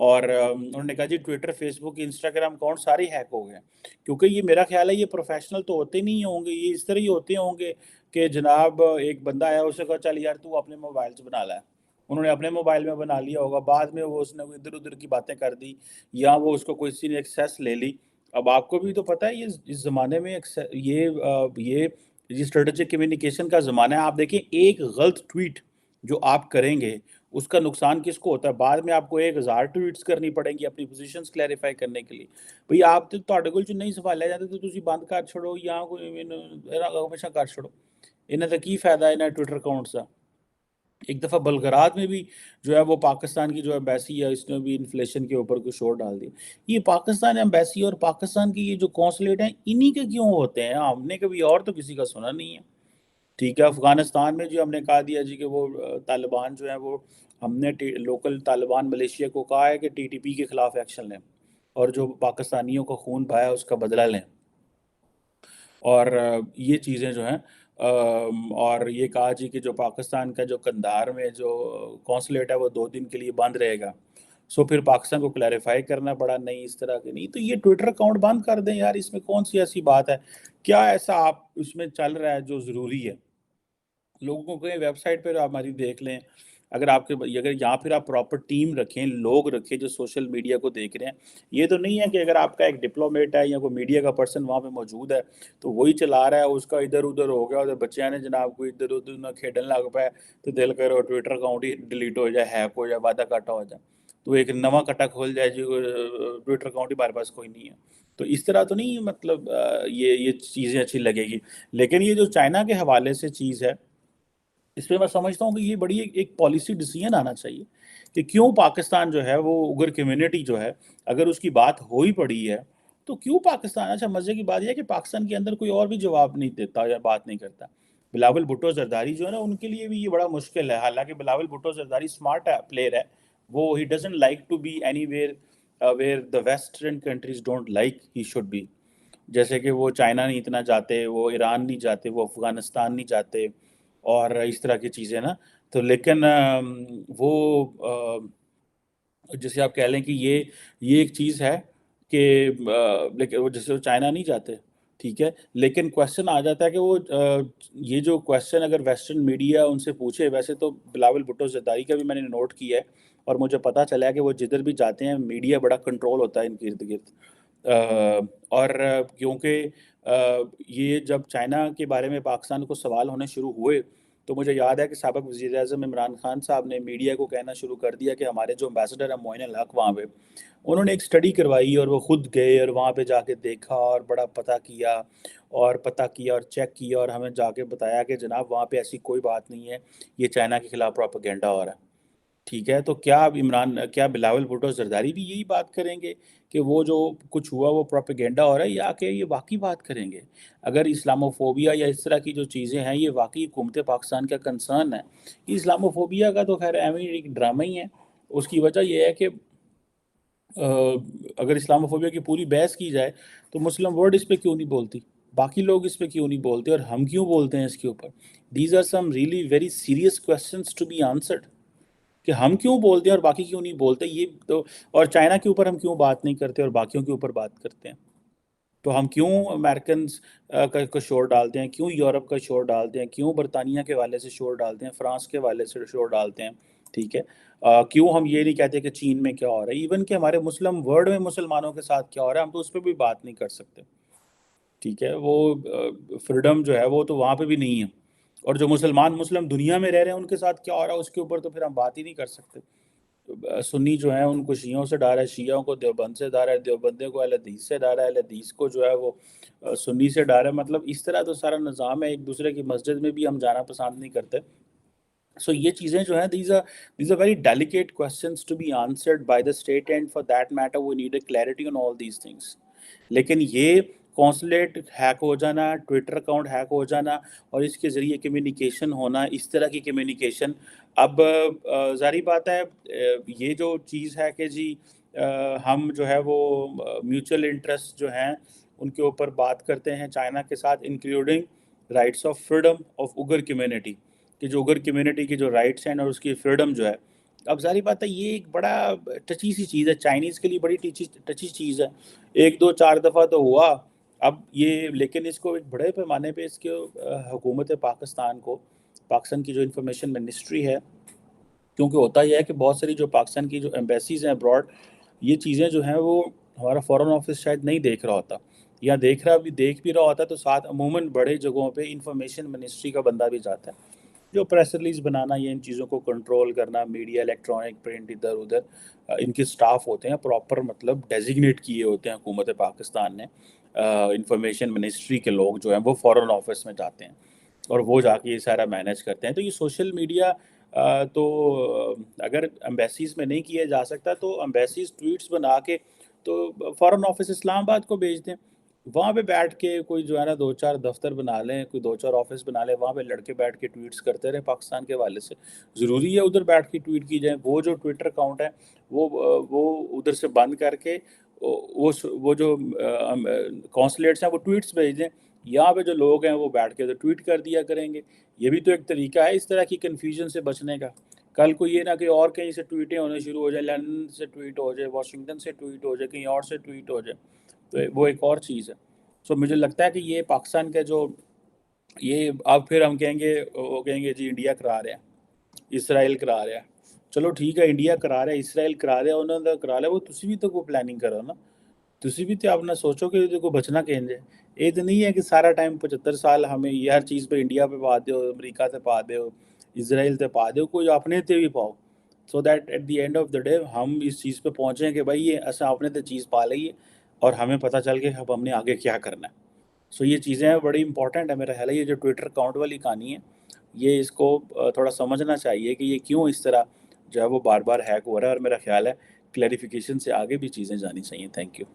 اور انہوں نے کہا جی ٹویٹر، فیس بک، انسٹاگرام اکاؤنٹ سارے ہیک ہو گئے، کیونکہ یہ میرا خیال ہے یہ پروفیشنل تو ہوتے نہیں ہوں گے، یہ اس طرح ہی ہوتے ہوں گے کہ جناب ایک بندہ آیا، اسے کہا چل یار تو اپنے موبائل سے بنا لا، انہوں نے اپنے موبائل میں بنا لیا ہوگا، بعد میں وہ اس نے ادھر ادھر کی باتیں کر دی، یا وہ اس کو کسی نے ایکسیس لے لی۔ اب آپ کو بھی تو پتہ ہے یہ اس زمانے میں یہ اسٹریٹجک کمیونیکیشن کا زمانہ ہے۔ آپ دیکھیں ایک غلط ٹویٹ جو آپ کریں گے اس کا نقصان کس کو ہوتا ہے؟ بعد میں آپ کو 1000 ٹویٹس کرنی پڑیں گی اپنی پوزیشنز کلیریفائی کرنے کے لیے۔ بھئی آپ تواڈے کول جو نہیں سوال لے جاتے تو تسی بند کر چھڑو یا کوئی ہمیشہ کر چھڑو، انہاں دا کی فائدہ انہاں ٹویٹر اکاؤنٹس دا۔ ایک دفعہ بلغراد میں بھی جو ہے وہ پاکستان کی جو ایمبیسی ہے اس نے بھی انفلیشن کے اوپر کوئی شور ڈال دیا۔ یہ پاکستان ایمبیسی اور پاکستان کی یہ جو قونصلیٹ ہیں انہی کے کیوں ہوتے ہیں؟ ہم نے کبھی اور تو کسی کا سنا نہیں ہے۔ ٹھیک ہے، افغانستان میں جو ہم نے کہا دیا جی کہ وہ طالبان جو ہیں وہ ہم نے لوکل طالبان ملیشیا کو کہا ہے کہ ٹی ٹی پی کے خلاف ایکشن لیں اور جو پاکستانیوں کو خون بہایا اس کا بدلہ لیں، اور یہ چیزیں جو ہیں اور یہ کہا جی کہ جو پاکستان کا جو قندھار میں جو قونصلیٹ ہے وہ 2 دن کے لیے بند رہے گا۔ سو پھر پاکستان کو کلیریفائی کرنا پڑا نہیں اس طرح کے، نہیں تو یہ ٹویٹر اکاؤنٹ بند کر دیں یار، اس میں کون سی ایسی بات ہے؟ کیا ایسا آپ اس میں چل رہا ہے جو ضروری ہے؟ لوگوں کو کہیں ویب سائٹ پہ آپ ہماری دیکھ لیں، اگر آپ کے اگر یہاں پھر آپ پراپر ٹیم رکھیں، لوگ رکھیں جو سوشل میڈیا کو دیکھ رہے ہیں۔ یہ تو نہیں ہے کہ اگر آپ کا ایک ڈپلومیٹ ہے یا کوئی میڈیا کا پرسن وہاں پہ موجود ہے تو وہی چلا رہا ہے، اس کا ادھر ادھر ہو گیا، ادھر بچیاں نے جناب کوئی ادھر ادھر نہ کھیڈن لگ پائے تو دل کرو ٹویٹر اکاؤنٹ ہی ڈیلیٹ ہو جائے، ہیک ہو جائے، وعدہ کاٹا ہو جائے، تو ایک نواں کٹا کھول جائے جی ٹویٹر اکاؤنٹ ہی ہمارے پاس کوئی نہیں ہے۔ تو اس طرح تو نہیں، مطلب یہ چیزیں اچھی لگے گی۔ لیکن یہ جو چائنا کے حوالے سے چیز ہے اس پہ میں سمجھتا ہوں کہ یہ بڑی ایک پالیسی ڈیسیژن آنا چاہیے کہ کیوں پاکستان جو ہے وہ اگر کمیونٹی جو ہے اگر اس کی بات ہو ہی پڑی ہے تو کیوں پاکستان، اچھا مزے کی بات یہ ہے کہ پاکستان کے اندر کوئی اور بھی جواب نہیں دیتا یا بات نہیں کرتا۔ بلاول بھٹو زرداری جو ہے نا ان کے لیے بھی یہ بڑا مشکل ہے، حالانکہ بلاول بھٹو زرداری اسمارٹ پلیئر ہے، وہ ہی doesn't like to be anywhere where the western countries don't like he should be, جیسے کہ وہ چائنا نہیں اتنا جاتے، وہ ایران نہیں جاتے، وہ افغانستان نہیں جاتے اور اس طرح کی چیزیں نا۔ تو لیکن وہ جیسے آپ کہہ لیں کہ یہ ایک چیز ہے کہ لیکن وہ جیسے وہ چائنا نہیں جاتے، ٹھیک ہے، لیکن کویسچن آ جاتا ہے کہ وہ یہ جو کویسچن اگر ویسٹرن میڈیا ان سے پوچھے، ویسے تو بلاول بھٹو زرداری کا بھی میں نے نوٹ کیا ہے اور مجھے پتہ چلا ہے کہ وہ جدھر بھی جاتے ہیں میڈیا بڑا کنٹرول ہوتا ہے ان کے ارد گرد، اور کیونکہ یہ جب چائنا کے بارے میں پاکستان کو سوال ہونے شروع ہوئے تو مجھے یاد ہے کہ سابق وزیر اعظم عمران خان صاحب نے میڈیا کو کہنا شروع کر دیا کہ ہمارے جو امبیسڈر ہیں معین الحق وہاں پہ، انہوں نے ایک سٹڈی کروائی اور وہ خود گئے اور وہاں پہ جا کے دیکھا اور بڑا پتہ کیا اور چیک کیا اور ہمیں جا کے بتایا کہ جناب وہاں پہ ایسی کوئی بات نہیں ہے، یہ چائنا کے خلاف پروپیگنڈا ہو رہا ہے۔ ٹھیک ہے، تو کیا بلاول بھٹو زرداری بھی یہی بات کریں گے کہ وہ جو کچھ ہوا وہ پروپیگنڈا ہو رہا ہے، یا کہ یہ واقعی بات کریں گے؟ اگر اسلاموفوبیا یا اس طرح کی جو چیزیں ہیں یہ واقعی حکومت پاکستان کا کنسرن ہے، یہ اسلاموفوبیا کا تو خیر ایک ڈرامہ ہی ہے۔ اس کی وجہ یہ ہے کہ اگر اسلاموفوبیا کی پوری بحث کی جائے تو مسلم ورلڈ اس پہ کیوں نہیں بولتی، باقی لوگ اس پہ کیوں نہیں بولتے، اور ہم کیوں بولتے ہیں اس کے اوپر؟ These are some really very serious questions to be answered کہ ہم کیوں بولتے ہیں اور باقی کیوں نہیں بولتے، یہ تو، اور چائنا کے اوپر ہم کیوں بات نہیں کرتے اور باقیوں کے اوپر بات کرتے ہیں؟ تو ہم کیوں امریکنز کا شور ڈالتے ہیں، کیوں یورپ کا شور ڈالتے ہیں، کیوں برطانیہ کے حوالے سے شور ڈالتے ہیں، فرانس کے حوالے سے شور ڈالتے ہیں؟ ٹھیک ہے، کیوں ہم یہ نہیں کہتے کہ چین میں کیا ہو رہا ہے، ایون کہ ہمارے مسلم ورلڈ میں مسلمانوں کے ساتھ کیا ہو رہا ہے، ہم تو اس پہ بھی بات نہیں کر سکتے؟ ٹھیک ہے، وہ فریڈم جو ہے وہ تو وہاں پہ بھی نہیں ہے، اور جو مسلم دنیا میں رہ رہے ہیں ان کے ساتھ کیا ہو رہا ہے اس کے اوپر تو پھر ہم بات ہی نہیں کر سکتے۔ سنی جو ہیں ان کو شیعوں سے ڈر ہے، شیعوں کو دیوبند سے ڈر ہے، دیوبندیوں کو اہل حدیث سے ڈر ہے، اہل حدیث کو جو ہے وہ سنی سے ڈر ہے، مطلب اس طرح تو سارا نظام ہے، ایک دوسرے کی مسجد میں بھی ہم جانا پسند نہیں کرتے۔ سو یہ چیزیں جو ہیں these are very delicate questions to be answered by the state, and for that matter we need a clarity on all these things۔ لیکن یہ کونسلیٹ ہیک ہو جانا، ٹویٹر اکاؤنٹ ہیک ہو جانا اور اس کے ذریعے کمیونیکیشن ہونا، اس طرح کی کمیونیکیشن، اب ظاہری بات ہے یہ جو چیز ہے کہ جی ہم جو ہے وہ میوچل انٹرسٹ جو ہیں ان کے اوپر بات کرتے ہیں چائنا کے ساتھ، including rights of freedom of اگر کمیونٹی، کہ جو اگر کمیونٹی کی جو رائٹس ہیں اور اس کی فریڈم جو ہے اب ظاہری بات ہے یہ ایک بڑا ٹچی سی چیز ہے، چائنیز کے لیے بڑی ٹچی چیز ہے، ایک دو چار دفعہ تو ہوا، اب یہ لیکن اس کو ایک بڑے پیمانے پہ اس کے حکومت پاکستان کو، پاکستان کی جو انفارمیشن منسٹری ہے، کیونکہ ہوتا یہ ہے کہ بہت ساری جو پاکستان کی جو ایمبیسیز ہیں ابراڈ، یہ چیزیں جو ہیں وہ ہمارا فورن آفس شاید نہیں دیکھ رہا ہوتا، یا دیکھ بھی رہا ہوتا تو ساتھ عموماً بڑے جگہوں پہ انفارمیشن منسٹری کا بندہ بھی جاتا ہے، جو پریس ریلیز بنانا، یہ ان چیزوں کو کنٹرول کرنا، میڈیا الیکٹرانک پرنٹ ادھر ادھر، ان کے سٹاف ہوتے ہیں پراپر، مطلب ڈیزگنیٹ کیے ہوتے ہیں حکومت پاکستان نے، انفارمیشن منسٹری کے لوگ جو ہیں وہ فورن آفس میں جاتے ہیں اور وہ جا کے یہ سارا مینیج کرتے ہیں۔ تو یہ سوشل میڈیا تو اگر امبیسیز میں نہیں کیا جا سکتا تو امبیسیز ٹویٹس بنا کے تو فورن آفس اسلام آباد کو بھیج دیں، وہاں پہ بیٹھ کے کوئی جو ہے نا دو چار دفتر بنا لیں، کوئی دو چار آفس بنا لیں، وہاں پہ لڑکے بیٹھ کے ٹویٹس کرتے رہیں پاکستان کے حوالے سے، ضروری ہے ادھر بیٹھ کے ٹویٹ کی جائیں، وہ جو ٹویٹر اکاؤنٹ ہے وہ ادھر سے بند کر کے وہ جو کونسلیٹس ہیں وہ ٹویٹس بھیج دیں، یہاں پہ جو لوگ ہیں وہ بیٹھ کے ادھر ٹویٹ کر دیا کریں گے۔ یہ بھی تو ایک طریقہ ہے اس طرح کی کنفیوژن سے بچنے کا، کل کو یہ نہ کہ اور کہیں سے ٹویٹیں ہونے شروع ہو جائیں، لندن سے ٹویٹ ہو جائے، واشنگٹن سے ٹویٹ ہو جائے، کہیں اور سے ٹویٹ ہو جائے، تو وہ ایک اور چیز ہے۔ سو مجھے لگتا ہے کہ یہ پاکستان کا جو یہ اب پھر ہم کہیں گے، وہ کہیں گے جی انڈیا کرا رہا ہے، اسرائیل کرا رہا ہے، چلو ٹھیک ہے، انڈیا کرا رہا ہے، اسرائیل کرا رہا ہے، انہوں نے کرا لیا، وہ تسی بھی تو کوئی پلاننگ کرو نا، تسی بھی تو اپنا سوچو کہ کو بچنا کہیں جے، یہ تو نہیں ہے کہ سارا ٹائم 75 سال ہمیں یہ ہر چیز پہ انڈیا پہ پا دیو، امریکہ تے پا دیو، اسرائیل تے پا دیو، کوئی اپنے تے بھی پاؤ، so that at the end of the day ہم اس چیز پہ پہنچیں کہ بھائی یہ اصل اپنے تے چیز پا لئیے اور ہمیں پتہ چل کے اب ہم نے آگے کیا کرنا ہے۔ سو یہ چیزیں بڑی امپورٹنٹ ہے، میرا خیال ہے یہ جو ٹویٹر اکاؤنٹ والی کہانی ہے، یہ اس کو تھوڑا سمجھنا چاہیے کہ یہ کیوں اس طرح جو ہے وہ بار بار ہیک ہو رہا ہے، اور میرا خیال ہے کلیریفیکیشن سے آگے بھی چیزیں جانی چاہیے۔ Thank you.